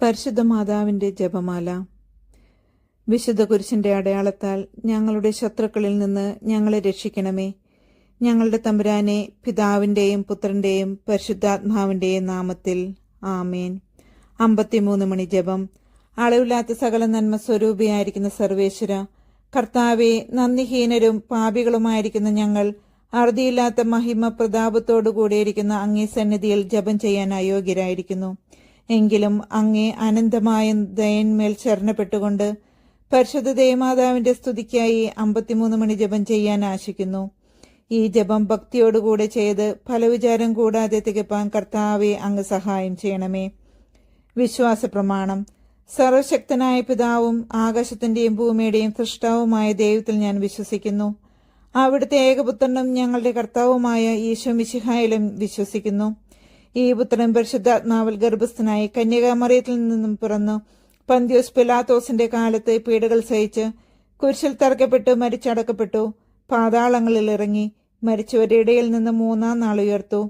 പരിശുദ്ധ മാതാവിന്റെ ജപമാല. വിശുദ്ധ കുരിശിന്റെ അടയാളത്താൽ ഞങ്ങളുടെ ശത്രുക്കളിൽ നിന്ന് ഞങ്ങളെ രക്ഷിക്കണമേ. ഞങ്ങളുടെ തമ്പുരാനെ, പിതാവിന്റെയും പുത്രന്റെയും പരിശുദ്ധാത്മാവിന്റെയും നാമത്തിൽ ആമേൻ. 53 മണി ജപം. അളവില്ലാത്ത സകല നന്മ സ്വരൂപിയായിരിക്കുന്ന സർവേശ്വര, കർത്താവെ, നന്ദിഹീനരും പാപികളുമായിരിക്കുന്ന ഞങ്ങൾ അറുതിയില്ലാത്ത മഹിമ പ്രതാപത്തോടുകൂടിയിരിക്കുന്ന അങ്ങേ സന്നിധിയിൽ ജപം ചെയ്യാൻ അയോഗ്യരായിരിക്കുന്നു. എങ്കിലും അങ്ങേ അനന്തമായ ദയന്മേൽ ശരണപ്പെട്ടുകൊണ്ട് പരിശുദ്ധ ദേവമാതാവിന്റെ സ്തുതിക്കായി 53 മണി ജപം ചെയ്യാൻ ആശിക്കുന്നു. ഈ ജപം ഭക്തിയോടുകൂടെ ചെയ്ത് ഫലവിചാരം കൂടാതെ തികപ്പാൻ കർത്താവെ അങ്ങ് സഹായം ചെയ്യണമേ. വിശ്വാസ പ്രമാണം. സർവശക്തനായ പിതാവും ആകാശത്തിന്റെയും ഭൂമിയുടെയും സൃഷ്ടാവുമായ ദൈവത്തിൽ ഞാൻ വിശ്വസിക്കുന്നു. അവിടുത്തെ ഏകപുത്രനും ഞങ്ങളുടെ കർത്താവുമായ ഈശോ മിശിഹായിലും വിശ്വസിക്കുന്നു. ഈ പുത്രൻ പരിശുദ്ധാത്മാവിൽ ഗർഭസ്ഥനായി കന്യകാമറിയത്തിൽ നിന്നും പിറന്നു പന്തിയോസ് പിലാത്തോസിന്റെ കാലത്ത് പീഡകൾ സഹിച്ച് കുരിശിൽ തറക്കപ്പെട്ടു മരിച്ചടക്കപ്പെട്ടു. പാതാളങ്ങളിൽ ഇറങ്ങി മരിച്ചവരുടെ ഇടയിൽ നിന്ന് 3-ാം നാൾ ഉയർത്തു.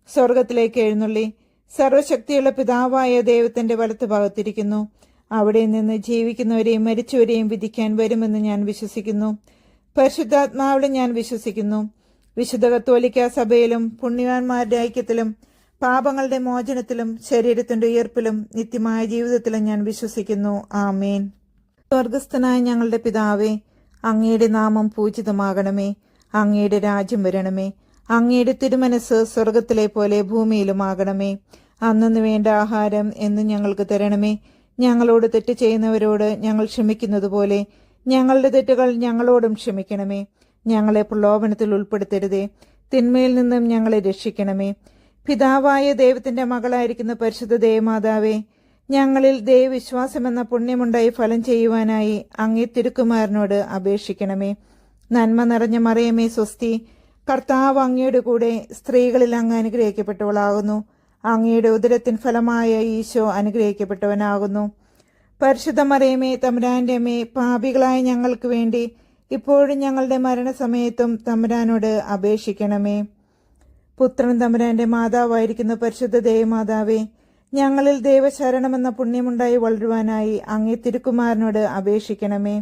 സ്വർഗത്തിലേക്ക് എഴുന്നള്ളി സർവശക്തിയുള്ള പിതാവായ ദൈവത്തിന്റെ വലത്ത് ഭാഗത്തിരിക്കുന്നു. അവിടെ നിന്ന് ജീവിക്കുന്നവരെയും മരിച്ചവരെയും വിധിക്കാൻ വരുമെന്ന് ഞാൻ വിശ്വസിക്കുന്നു. പരിശുദ്ധാത്മാവിലും ഞാൻ വിശ്വസിക്കുന്നു. വിശുദ്ധ കത്തോലിക്ക സഭയിലും പുണ്യവാന്മാരുടെ ഐക്യത്തിലും പാപങ്ങളുടെ മോചനത്തിലും ശരീരത്തിന്റെ ഉയർപ്പിലും നിത്യമായ ജീവിതത്തിലും ഞാൻ വിശ്വസിക്കുന്നു. ആമേൻ. സ്വർഗസ്ഥനായ ഞങ്ങളുടെ പിതാവേ, അങ്ങയുടെ നാമം പൂജിതമാകണമേ. അങ്ങയുടെ രാജ്യം വരണമേ. അങ്ങയുടെ തിരുമനസ് സ്വർഗത്തിലെ പോലെ ഭൂമിയിലുമാകണമേ. അന്നു വേണ്ട ആഹാരം എന്നും ഞങ്ങൾക്ക് തരണമേ. ഞങ്ങളോട് തെറ്റ് ചെയ്യുന്നവരോട് ഞങ്ങൾ ക്ഷമിക്കുന്നത് പോലെ ഞങ്ങളുടെ തെറ്റുകൾ ഞങ്ങളോടും ക്ഷമിക്കണമേ. ഞങ്ങളെ പ്രലോഭനത്തിൽ ഉൾപ്പെടുത്തരുതേ, തിന്മയിൽ നിന്നും ഞങ്ങളെ രക്ഷിക്കണമേ. പിതാവായ ദൈവത്തിന്റെ മകളായിരിക്കുന്ന പരിശുദ്ധ ദേവമാതാവേ, ഞങ്ങളിൽ ദൈവവിശ്വാസമെന്ന പുണ്യമുണ്ടായി ഫലം ചെയ്യുവാനായി അങ്ങേ തിരുക്കുമാരനോട് അപേക്ഷിക്കണമേ. നന്മ നിറഞ്ഞ മറിയമേ സ്വസ്തി, കർത്താവ് അങ്ങയുടെ കൂടെ സ്ത്രീകളിൽ അങ്ങ് അനുഗ്രഹിക്കപ്പെട്ടവളാകുന്നു. അങ്ങയുടെ ഉദരത്തിൻ ഫലമായ ഈശോ അനുഗ്രഹിക്കപ്പെട്ടവനാകുന്നു. പരിശുദ്ധ മറിയമേ, തമ്പുരാന്റെ അമ്മേ, പാപികളായ ഞങ്ങൾക്ക് വേണ്ടി ഇപ്പോഴും ഞങ്ങളുടെ മരണസമയത്തും തമ്പുരാനോട് അപേക്ഷിക്കണമേ. പുത്രൻ തമ്പുരാന്റെ മാതാവായിരിക്കുന്ന പരിശുദ്ധ ദേവമാതാവേ, ഞങ്ങളിൽ ദൈവശരണമെന്ന പുണ്യമുണ്ടായി വളരുവാനായി അങ്ങേ തിരുക്കുമാരനോട് അപേക്ഷിക്കണമേ.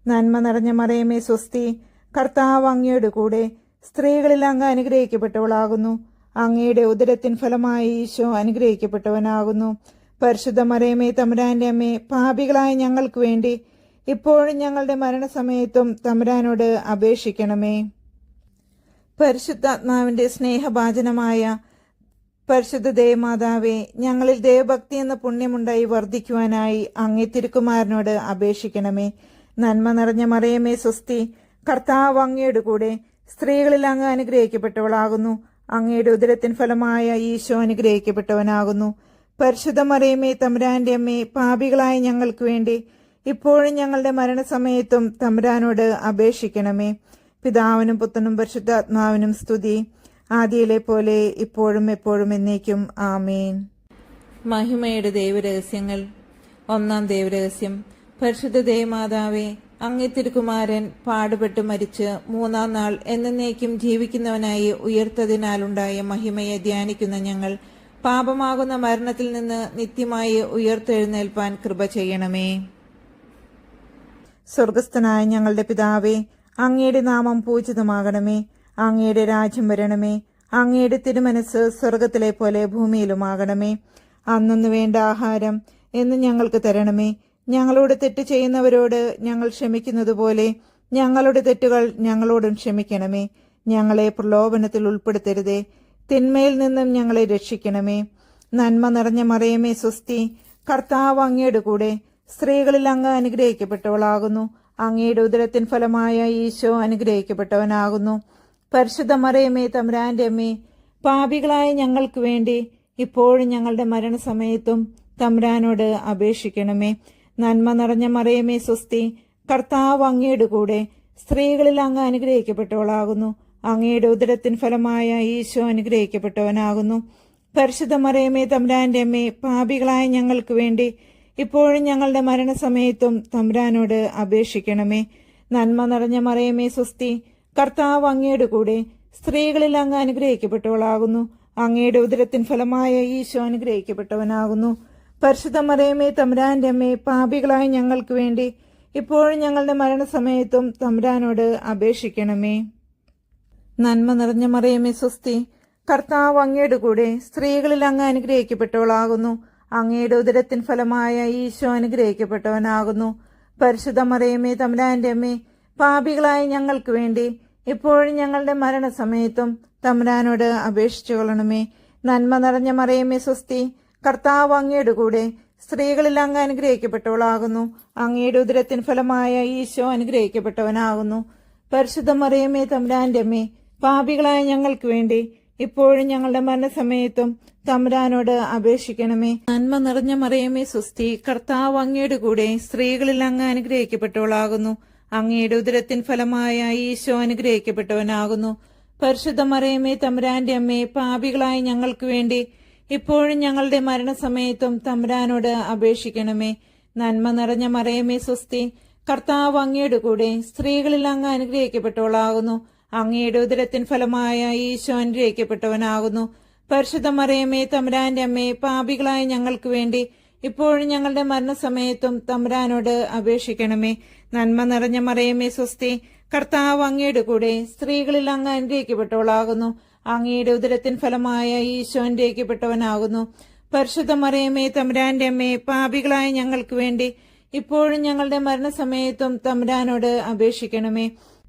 നന്മ നിറഞ്ഞ മറിയമേ സ്വസ്തി, കർത്താവ് അങ്ങയുടെ കൂടെ സ്ത്രീകളിൽ അങ്ങ് അനുഗ്രഹിക്കപ്പെട്ടവളാകുന്നു. അങ്ങയുടെ ഉദരത്തിൻ ഫലമായി ഈശോ അനുഗ്രഹിക്കപ്പെട്ടവനാകുന്നു. പരിശുദ്ധ മറിയമേ, തമ്പുരാന്റെ അമ്മേ, പാപികളായ ഞങ്ങൾക്ക് വേണ്ടി ഇപ്പോഴും ഞങ്ങളുടെ മരണസമയത്തും തമ്പുരാനോട് അപേക്ഷിക്കണമേ. പരിശുദ്ധാത്മാവിന്റെ സ്നേഹഭാജനമായ പരിശുദ്ധ ദേവമാതാവേ, ഞങ്ങളിൽ ദേവഭക്തി എന്ന പുണ്യമുണ്ടായി വർദ്ധിക്കുവാനായി അങ്ങേ തിരുക്കുമാരനോട് അപേക്ഷിക്കണമേ. നന്മ നിറഞ്ഞ മറിയമേ സ്വസ്തി, കർത്താവ് അങ്ങയുടെ കൂടെ സ്ത്രീകളിൽ അങ്ങ് അനുഗ്രഹിക്കപ്പെട്ടവളാകുന്നു. അങ്ങയുടെ ഉദരത്തിൻ ഫലമായ ഈശോ അനുഗ്രഹിക്കപ്പെട്ടവനാകുന്നു. പരിശുദ്ധ മറിയമേ, തമ്പുരാന്റെ അമ്മേ, പാപികളായ ഞങ്ങൾക്ക് വേണ്ടി ഇപ്പോഴും ഞങ്ങളുടെ മരണസമയത്തും തമ്പുരാനോട് അപേക്ഷിക്കണമേ. പിതാവിനും പുത്രനും പരിശുദ്ധാത്മാവിനും സ്തുതി, ആദിയിലെ പോലെ ഇപ്പോഴും എപ്പോഴും എന്നേക്കും. ആമേൻ. മഹിമയുടെ ദൈവരഹസ്യങ്ങൾ. 1-ാം ദൈവരഹസ്യം. പരിശുദ്ധ ദേവമാതാവേ, അങ്ങേ തിരുക്കുമാരൻ പാടുപെട്ട് മരിച്ച് 3-ാം നാൾ എന്നേക്കും ജീവിക്കുന്നവനായി ഉയർത്തതിനാലുണ്ടായ മഹിമയെ ധ്യാനിക്കുന്ന ഞങ്ങൾ പാപമാകുന്ന മരണത്തിൽ നിന്ന് നിത്യമായി ഉയർത്തെഴുന്നേൽപ്പാൻ കൃപ ചെയ്യണമേ. സ്വർഗസ്ഥനായ ഞങ്ങളുടെ പിതാവേ, അങ്ങയുടെ നാമം പൂജിതമാകണമേ. അങ്ങയുടെ രാജ്യം വരണമേ. അങ്ങയുടെ തിരുമനസ് സ്വർഗത്തിലെ പോലെ ഭൂമിയിലുമാകണമേ. അന്നു വേണ്ട ആഹാരം എന്ന് ഞങ്ങൾക്ക് തരണമേ. ഞങ്ങളോട് തെറ്റ് ചെയ്യുന്നവരോട് ഞങ്ങൾ ക്ഷമിക്കുന്നത് പോലെ ഞങ്ങളുടെ തെറ്റുകൾ ഞങ്ങളോടും ക്ഷമിക്കണമേ. ഞങ്ങളെ പ്രലോഭനത്തിൽ ഉൾപ്പെടുത്തരുതേ, തിന്മയിൽ നിന്നും ഞങ്ങളെ രക്ഷിക്കണമേ. നന്മ നിറഞ്ഞ മറിയമേ സ്വസ്തി, കർത്താവ് അങ്ങയുടെ കൂടെ സ്ത്രീകളിൽ അങ്ങ് അനുഗ്രഹിക്കപ്പെട്ടവളാകുന്നു. അങ്ങയുടെ ഉദരത്തിൻ ഫലമായ ഈശോ അനുഗ്രഹിക്കപ്പെട്ടവനാകുന്നു. പരിശുദ്ധ മറിയമേ, തമ്പുരാന്റെ അമ്മേ, പാപികളായ ഞങ്ങൾക്ക് വേണ്ടി ഇപ്പോഴും ഞങ്ങളുടെ മരണസമയത്തും തമ്പുരാനോട് അപേക്ഷിക്കണമേ. നന്മ നിറഞ്ഞ മറിയമേ സ്വസ്തി, കർത്താവ് അങ്ങയുടെ കൂടെ സ്ത്രീകളിൽ അങ്ങ് അനുഗ്രഹിക്കപ്പെട്ടവളാകുന്നു. അങ്ങയുടെ ഉദരത്തിൻ ഫലമായ ഈശോ അനുഗ്രഹിക്കപ്പെട്ടവനാകുന്നു. പരിശുദ്ധ മറിയമേ, തമ്പുരാന്റെ അമ്മേ, പാപികളായ ഞങ്ങൾക്ക് വേണ്ടി ഇപ്പോഴും ഞങ്ങളുടെ മരണസമയത്തും തമ്പുരാനോട് അപേക്ഷിക്കണമേ. നന്മ നിറഞ്ഞ മറിയമേ സ്വസ്തി, കർത്താവ് അങ്ങയുടെ കൂടെ സ്ത്രീകളിൽ അങ്ങ് അനുഗ്രഹിക്കപ്പെട്ടവളാകുന്നു. അങ്ങയുടെ ഉദരത്തിൻ ഫലമായ ഈശോ അനുഗ്രഹിക്കപ്പെട്ടവനാകുന്നു. പരിശുദ്ധ മറിയമേ തമ്പുരാന്റെ അമ്മേ, പാപികളായ ഞങ്ങൾക്ക് വേണ്ടി ഇപ്പോഴും ഞങ്ങളുടെ മരണസമയത്തും തമ്പുരാനോട് അപേക്ഷിക്കണമേ. നന്മ നിറഞ്ഞ മറിയമേ സ്വസ്തി, കർത്താവ് അങ്ങയുടെ കൂടെ സ്ത്രീകളിൽ അങ്ങ് അനുഗ്രഹിക്കപ്പെട്ടവളാകുന്നു. അങ്ങയുടെ ഉദരത്തിൻ ഫലമായ ഈശോ അനുഗ്രഹിക്കപ്പെട്ടവനാകുന്നു. പരിശുദ്ധ മറിയമേ തമ്പുരാന്റെ അമ്മേ, പാപികളായ ഞങ്ങൾക്ക് വേണ്ടി ഇപ്പോഴും ഞങ്ങളുടെ മരണസമയത്തും തമ്പുരാനോട് അപേക്ഷിച്ചു കൊള്ളണമേ. നന്മ നിറഞ്ഞ മറിയമേ സ്വസ്തി, കർത്താവ് അങ്ങയുടെ കൂടെ സ്ത്രീകളിൽ അങ്ങ് അനുഗ്രഹിക്കപ്പെട്ടവളാകുന്നു. അങ്ങയുടെ ഉദരത്തിൻ ഫലമായ ഈശോ അനുഗ്രഹിക്കപ്പെട്ടവനാകുന്നു. പരിശുദ്ധ മറിയമേ തമ്പുരാന്റെ അമ്മേ, പാപികളായ ഞങ്ങൾക്ക് വേണ്ടി ഇപ്പോഴും ഞങ്ങളുടെ മരണസമയത്തും തമ്പുരാനോട് അപേക്ഷിക്കണമേ. നന്മ നിറഞ്ഞ മറിയമേ സ്വസ്തി, കർത്താവ് അങ്ങയുടെ കൂടെ സ്ത്രീകളിൽ അങ്ങ് അനുഗ്രഹിക്കപ്പെട്ടവളാകുന്നു. അങ്ങയുടെ ഉദരത്തിൻ ഫലമായ ഈശോ അനുഗ്രഹിക്കപ്പെട്ടവനാകുന്നു. പരിശുദ്ധ മറിയമേ തമ്പുരാന്റെ അമ്മേ, പാപികളായ ഞങ്ങൾക്ക് വേണ്ടി ഇപ്പോഴും ഞങ്ങളുടെ മരണസമയത്തും തമ്പുരാനോട് അപേക്ഷിക്കണമേ. നന്മ നിറഞ്ഞ മറിയമേ സ്വസ്തി, കർത്താവ് അങ്ങയുടെ കൂടെ സ്ത്രീകളിൽ അങ്ങ് അനുഗ്രഹിക്കപ്പെട്ടവളാകുന്നു. അങ്ങയുടെ ഉദരത്തിൻ ഫലമായ ഈശോ അനുഗ്രഹിക്കപ്പെട്ടവനാകുന്നു. പരിശുദ്ധ മറിയമേ തമ്പുരാന്റെ അമ്മേ, പാപികളായ ഞങ്ങൾക്ക് വേണ്ടി ഇപ്പോഴും ഞങ്ങളുടെ മരണസമയത്തും തമ്പുരാനോട് അപേക്ഷിക്കണമേ. നന്മ നിറഞ്ഞ മറിയമേ സ്വസ്തി, കർത്താവ് അങ്ങയുടെ കൂടെ സ്ത്രീകളിൽ അങ്ങ് അനുഗ്രഹിക്കപ്പെട്ടവളാകുന്നു. അങ്ങയുടെ ഉദരത്തിൻ ഫലമായ ഈശോ അനുഗ്രഹിക്കപ്പെട്ടവനാകുന്നു. പരിശുദ്ധ മറിയമേ തമ്പുരാന്റെ അമ്മേ, പാപികളായ ഞങ്ങൾക്ക് വേണ്ടി ഇപ്പോഴും ഞങ്ങളുടെ മരണസമയത്തും തമ്പുരാനോട് അപേക്ഷിക്കണമേ.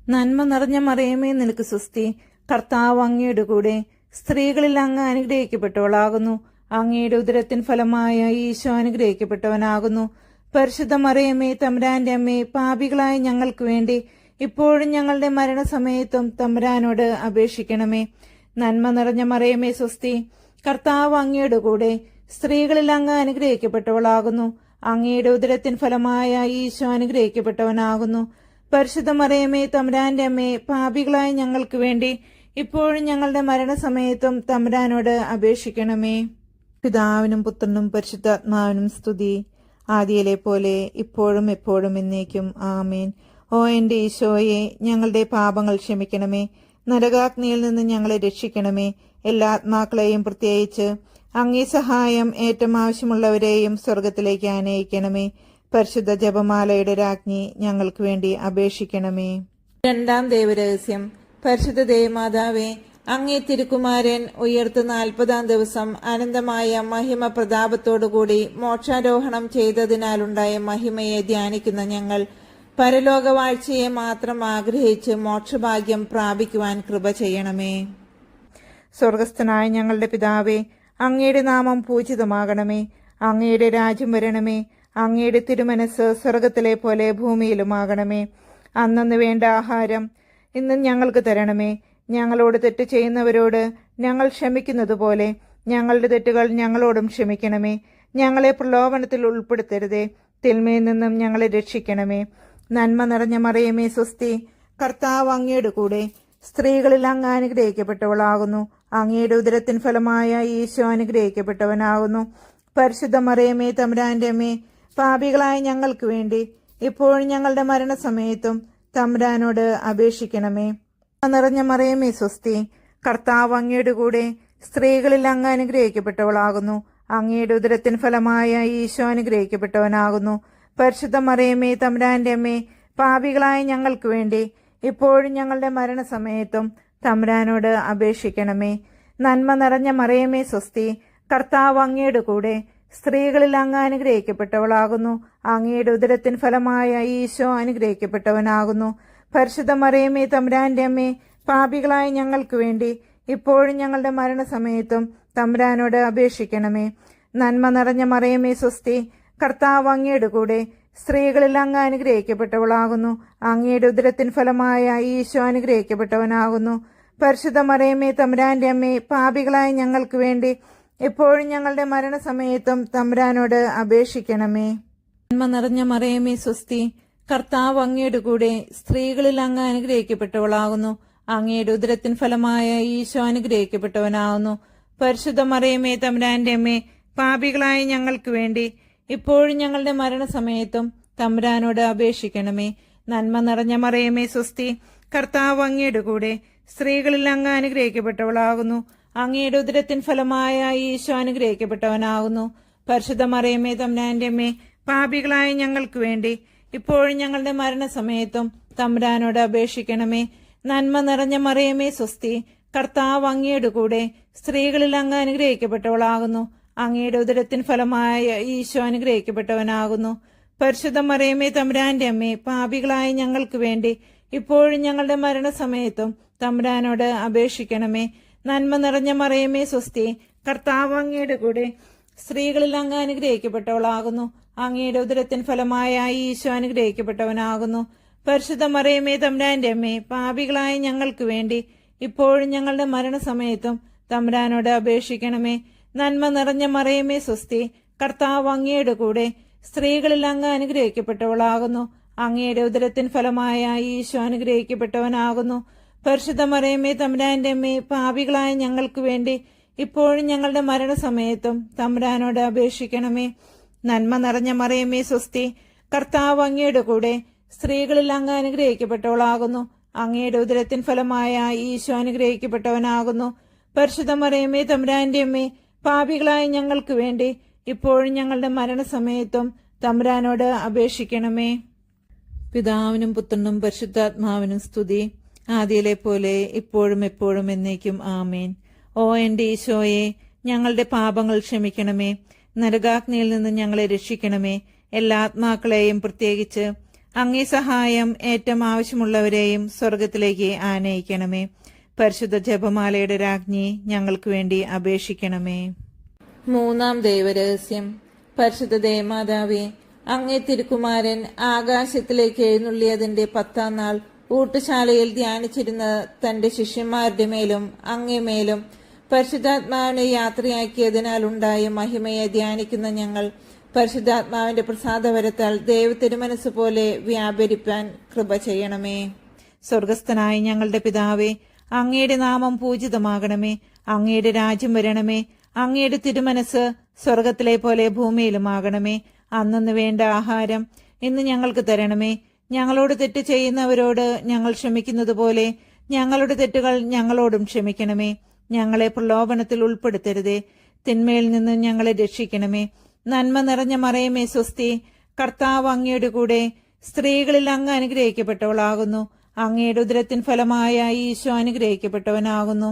നന്മ നിറഞ്ഞ മറിയമേ നിനക്ക് സ്വസ്തി, കർത്താവ് അങ്ങയുടെ കൂടെ സ്ത്രീകളിൽ അങ്ങ് അനുഗ്രഹിക്കപ്പെട്ടവളാകുന്നു. അങ്ങയുടെ ഉദരത്തിൻ ഫലമായ ഈശോ അനുഗ്രഹിക്കപ്പെട്ടവനാകുന്നു. പരിശുദ്ധ മറിയമേ തമ്പുരാന്റെ അമ്മേ, പാപികളായ ഞങ്ങൾക്ക് വേണ്ടി ഇപ്പോഴും ഞങ്ങളുടെ മരണസമയത്തും തമ്പുരാനോട് അപേക്ഷിക്കണമേ. നന്മ നിറഞ്ഞ മറിയമേ സ്വസ്തി, കർത്താവ് അങ്ങയുടെ കൂടെ സ്ത്രീകളിൽ അങ്ങ് അനുഗ്രഹിക്കപ്പെട്ടവളാകുന്നു. അങ്ങയുടെ ഉദരത്തിൻ ഫലമായ ഈശോ അനുഗ്രഹിക്കപ്പെട്ടവനാകുന്നു. പരിശുദ്ധ മറിയമേ തമ്പുരാന്റെ അമ്മേ, പാപികളായ ഞങ്ങൾക്ക് വേണ്ടി ഇപ്പോഴും ഞങ്ങളുടെ മരണസമയത്തും തമ്പുരാനോട് അപേക്ഷിക്കണമേ. പിതാവിനും പുത്രനും പരിശുദ്ധാത്മാവിനും സ്തുതി, ആദിയിലെ പോലെ ഇപ്പോഴും എപ്പോഴും എന്നേക്കും ആമേൻ. ഓ എന്റെ ഈശോയെ, ഞങ്ങളുടെ പാപങ്ങൾ ക്ഷമിക്കണമേ. നരകാഗ്നിയിൽ നിന്ന് ഞങ്ങളെ രക്ഷിക്കണമേ. എല്ലാ ആത്മാക്കളെയും പ്രത്യേകിച്ച് അങ്ങേ സഹായം ഏറ്റവും ആവശ്യമുള്ളവരെയും സ്വർഗത്തിലേക്ക് ആനയിക്കണമേ. പരിശുദ്ധ ജപമാലയുടെ രാജ്ഞി ഞങ്ങൾക്ക് വേണ്ടി അപേക്ഷിക്കണമേ. രണ്ടാം ദൈവരഹസ്യം. പരിശുദ്ധ ദേവമാതാവേ, അങ്ങേ തിരുക്കുമാരൻ ഉയർത്ത് 40-ാം ദിവസം അനന്തമായ മഹിമ പ്രതാപത്തോടുകൂടി മോക്ഷാരോഹണം ചെയ്തതിനാലുണ്ടായ മഹിമയെ ധ്യാനിക്കുന്ന ഞങ്ങൾ പരലോകവാഴ്ചയെ മാത്രം ആഗ്രഹിച്ച് മോക്ഷഭാഗ്യം പ്രാപിക്കുവാൻ കൃപ ചെയ്യണമേ. സ്വർഗസ്ഥനായ ഞങ്ങളുടെ പിതാവേ, അങ്ങയുടെ നാമം പൂജിതമാകണമേ. അങ്ങയുടെ രാജ്യം വരണമേ. അങ്ങയുടെ തിരുമനസ് സ്വർഗത്തിലെ പോലെ ഭൂമിയിലുമാകണമേ. അന്നന്ന് വേണ്ട ആഹാരം ഇന്ന് ഞങ്ങൾക്ക് തരണമേ. ഞങ്ങളോട് തെറ്റ് ചെയ്യുന്നവരോട് ഞങ്ങൾ ക്ഷമിക്കുന്നത് പോലെ ഞങ്ങളുടെ തെറ്റുകൾ ഞങ്ങളോടും ക്ഷമിക്കണമേ. ഞങ്ങളെ പ്രലോഭനത്തിൽ ഉൾപ്പെടുത്തരുതേ, തിന്മയിൽ നിന്നും ഞങ്ങളെ രക്ഷിക്കണമേ. നന്മ നിറഞ്ഞ മറിയമേ സ്വസ്തി, കർത്താവ് അങ്ങയുടെ കൂടെ സ്ത്രീകളിൽ അങ്ങ് അനുഗ്രഹിക്കപ്പെട്ടവളാകുന്നു. അങ്ങയുടെ ഉദരത്തിൻ ഫലമായ ഈശോ അനുഗ്രഹിക്കപ്പെട്ടവനാകുന്നു. പരിശുദ്ധ മറിയമേ തമ്പുരാന്റെ അമ്മേ, പാപികളായ ഞങ്ങൾക്ക് വേണ്ടി ഇപ്പോഴും ഞങ്ങളുടെ മരണസമയത്തും തമ്പുരാനോട് അപേക്ഷിക്കണമേ. നിറഞ്ഞ മറിയമേ സ്വസ്തി, കർത്താവ് അങ്ങയുടെ കൂടെ സ്ത്രീകളിൽ അങ്ങ് അനുഗ്രഹിക്കപ്പെട്ടവളാകുന്നു. അങ്ങയുടെ ഉദരത്തിൻ ഫലമായ ഈശോ അനുഗ്രഹിക്കപ്പെട്ടവനാകുന്നു. പരിശുദ്ധ മറിയമേ തമ്പുരാന്റെ അമ്മേ, പാപികളായ ഞങ്ങൾക്ക് വേണ്ടി ഇപ്പോഴും ഞങ്ങളുടെ മരണസമയത്തും തമ്പുരാനോട് അപേക്ഷിക്കണമേ. നന്മ നിറഞ്ഞ മറിയമേ സ്വസ്തി, കർത്താവ് അങ്ങയുടെ കൂടെ സ്ത്രീകളിൽ അങ്ങ് അനുഗ്രഹിക്കപ്പെട്ടവളാകുന്നു. അങ്ങയുടെ ഉദരത്തിൻ ഫലമായ ഈശോ അനുഗ്രഹിക്കപ്പെട്ടവനാകുന്നു. പരിശുദ്ധ മറിയമേ തമ്പുരാന്റെ അമ്മേ, പാപികളായ ഞങ്ങൾക്ക് വേണ്ടി ഇപ്പോഴും ഞങ്ങളുടെ മരണസമയത്തും തമ്പുരാനോട് അപേക്ഷിക്കണമേ. നന്മ നിറഞ്ഞ മറിയമേ സ്വസ്തി, കർത്താവ് അങ്ങയുടെ കൂടെ സ്ത്രീകളിൽ അങ്ങ് അനുഗ്രഹിക്കപ്പെട്ടവളാകുന്നു. അങ്ങയുടെ ഉദരത്തിൻ ഫലമായ ഈശോ അനുഗ്രഹിക്കപ്പെട്ടവനാകുന്നു. പരിശുദ്ധ മറിയമേ തമ്പുരാന്റെ അമ്മേ, പാപികളായ ഞങ്ങൾക്ക് വേണ്ടി ഇപ്പോഴും ഞങ്ങളുടെ മരണസമയത്തും തമ്പുരാനോട് അപേക്ഷിക്കണമേ. നന്മ നിറഞ്ഞ മറിയമേ സ്വസ്തി, കർത്താവ് അങ്ങയുടെ കൂടെ സ്ത്രീകളിൽ അങ്ങ് അനുഗ്രഹിക്കപ്പെട്ടവളാകുന്നു. അങ്ങയുടെ ഉദരത്തിൻ ഫലമായ ഈശോ അനുഗ്രഹിക്കപ്പെട്ടവനാകുന്നു. പരിശുദ്ധ മറിയമേ തമ്പുരാന്റെ അമ്മേ, പാപികളായ ഞങ്ങൾക്ക് വേണ്ടി ഇപ്പോഴും ഞങ്ങളുടെ മരണസമയത്തും തമ്പുരാനോട് അപേക്ഷിക്കണമേ. നന്മ നിറഞ്ഞ മറിയമേ സ്വസ്തി, കർത്താവ് അങ്ങയുടെ കൂടെ സ്ത്രീകളിൽ അങ്ങ് അനുഗ്രഹിക്കപ്പെട്ടവളാകുന്നു. അങ്ങയുടെ ഉദരത്തിൻ ഫലമായ ഈശോ അനുഗ്രഹിക്കപ്പെട്ടവനാകുന്നു. പരിശുദ്ധ മറിയമേ തമ്പുരാന്റെ അമ്മേ, പാപികളായ ഞങ്ങൾക്ക് വേണ്ടി ഇപ്പോഴും ഞങ്ങളുടെ മരണസമയത്തും തമ്പുരാനോട് അപേക്ഷിക്കണമേ. നന്മ നിറഞ്ഞ മറിയമേ സ്വസ്തി, കർത്താവ് അങ്ങയുടെ കൂടെ സ്ത്രീകളിൽ അങ്ങ് അനുഗ്രഹിക്കപ്പെട്ടവളാകുന്നു. അങ്ങയുടെ ഉദരത്തിൻ ഫലമായ ഈശോ അനുഗ്രഹിക്കപ്പെട്ടവനാകുന്നു. പരിശുദ്ധ മറിയമേ തമ്പുരാന്റെ അമ്മേ, പാപികളായ ഞങ്ങൾക്ക് വേണ്ടി ഇപ്പോഴും ഞങ്ങളുടെ മരണസമയത്തും തമ്പുരാനോട് അപേക്ഷിക്കണമേ. നന്മ നിറഞ്ഞ മറിയമേ സ്വസ്തി, കർത്താവ് അങ്ങയുടെ കൂടെ സ്ത്രീകളിൽ അങ്ങ് അനുഗ്രഹിക്കപ്പെട്ടവളാകുന്നു. അങ്ങയുടെ ഉദരത്തിൻ ഫലമായ ഈശോ അനുഗ്രഹിക്കപ്പെട്ടവനാകുന്നു. പരിശുദ്ധ മറിയമേ തമ്പുരാന്റെ അമ്മേ, പാപികളായ ഞങ്ങൾക്ക് വേണ്ടി ഇപ്പോഴും ഞങ്ങളുടെ മരണസമയത്തും തമ്പുരാനോട് അപേക്ഷിക്കണമേ. നന്മ നിറഞ്ഞ മറിയമേ സ്വസ്തി, കർത്താവ് അങ്ങയുടെ കൂടെ സ്ത്രീകളിൽ അങ്ങ് അനുഗ്രഹിക്കപ്പെട്ടവളാകുന്നു. അങ്ങയുടെ ഉദരത്തിൻ ഫലമായ ഈശോ അനുഗ്രഹിക്കപ്പെട്ടവനാകുന്നു. പരിശുദ്ധ മറിയമേ തമ്പുരാന്റെ അമ്മേ, പാപികളായ ഞങ്ങൾക്ക് വേണ്ടി ഇപ്പോഴും ഞങ്ങളുടെ മരണസമയത്തും തമ്പുരാനോട് അപേക്ഷിക്കണമേ. നന്മ നിറഞ്ഞ മറിയമേ സ്വസ്തി, കർത്താവ് അങ്ങയുടെ കൂടെ സ്ത്രീകളിൽ അങ്ങ് അനുഗ്രഹിക്കപ്പെട്ടവളാകുന്നു. അങ്ങയുടെ ഉദരത്തിൻ ഫലമായ ഈശോ അനുഗ്രഹിക്കപ്പെട്ടവനാകുന്നു. പരിശുദ്ധ മറിയമേ തമ്പുരാന്റെ അമ്മേ, പാപികളായ ഞങ്ങൾക്ക് വേണ്ടി ഇപ്പോഴും ഞങ്ങളുടെ മരണസമയത്തും തമ്പുരാനോട് അപേക്ഷിക്കണമേ. പിതാവിനും പുത്രനും പരിശുദ്ധാത്മാവിനും സ്തുതി, ആദിയിലെ പോലെ ഇപ്പോഴും എപ്പോഴും എന്നേക്കും ആമേൻ. ഓ എന്റെ ഈശോയെ, ഞങ്ങളുടെ പാപങ്ങൾ ക്ഷമിക്കണമേ. നരകാഗ്നിയിൽ നിന്ന് ഞങ്ങളെ രക്ഷിക്കണമേ. എല്ലാ ആത്മാക്കളെയും, പ്രത്യേകിച്ച് അങ്ങേ സഹായം ഏറ്റവും ആവശ്യമുള്ളവരെയും സ്വർഗത്തിലേക്ക് ആനയിക്കണമേ. പരിശുദ്ധ ജപമാലയുടെ രാജ്ഞി, ഞങ്ങൾക്ക് വേണ്ടി അപേക്ഷിക്കണമേ. മൂന്നാം ദൈവരഹസ്യം. പരിശുദ്ധ ദേവമാതാവേ, അങ്ങേ തിരുക്കുമാരൻ ആകാശത്തിലേക്ക് എഴുന്നള്ളിയതിന്റെ 10-ാം നാൾ ഊട്ടുശാലയിൽ ധ്യാനിച്ചിരുന്ന തന്റെ ശിഷ്യന്മാരുടെ മേലും അങ്ങേ മേലും പരിശുദ്ധാത്മാവിനെ യാത്രയാക്കിയതിനാൽ ഉണ്ടായ മഹിമയെ ധ്യാനിക്കുന്ന ഞങ്ങൾ പരിശുദ്ധാത്മാവിന്റെ പ്രസാദവരത്താൽ ദൈവത്തിരുമനസ് പോലെ വ്യാപരിപ്പാൻ കൃപ ചെയ്യണമേ. സ്വർഗസ്ഥനായ ഞങ്ങളുടെ പിതാവേ, അങ്ങയുടെ നാമം പൂജിതമാകണമേ. അങ്ങയുടെ രാജ്യം വരണമേ. അങ്ങയുടെ തിരുമനസ് സ്വർഗത്തിലെ പോലെ ഭൂമിയിലുമാകണമേ. അന്നു വേണ്ട ആഹാരം ഇന്ന് ഞങ്ങൾക്ക് തരണമേ. ഞങ്ങളോട് തെറ്റ് ചെയ്യുന്നവരോട് ഞങ്ങൾ ക്ഷമിക്കുന്നത് പോലെ ഞങ്ങളുടെ തെറ്റുകൾ ഞങ്ങളോടും ക്ഷമിക്കണമേ. ഞങ്ങളെ പ്രലോഭനത്തിൽ ഉൾപ്പെടുത്തരുതേ, തിന്മയിൽ നിന്ന് ഞങ്ങളെ രക്ഷിക്കണമേ. നന്മ നിറഞ്ഞ മറിയമേ സ്വസ്തി, കർത്താവ് അങ്ങയുടെ കൂടെ സ്ത്രീകളിൽ അങ്ങ് അനുഗ്രഹിക്കപ്പെട്ടവളാകുന്നു. അങ്ങയുടെ ഉദരത്തിൻ ഫലമായ ഈശോ അനുഗ്രഹിക്കപ്പെട്ടവനാകുന്നു.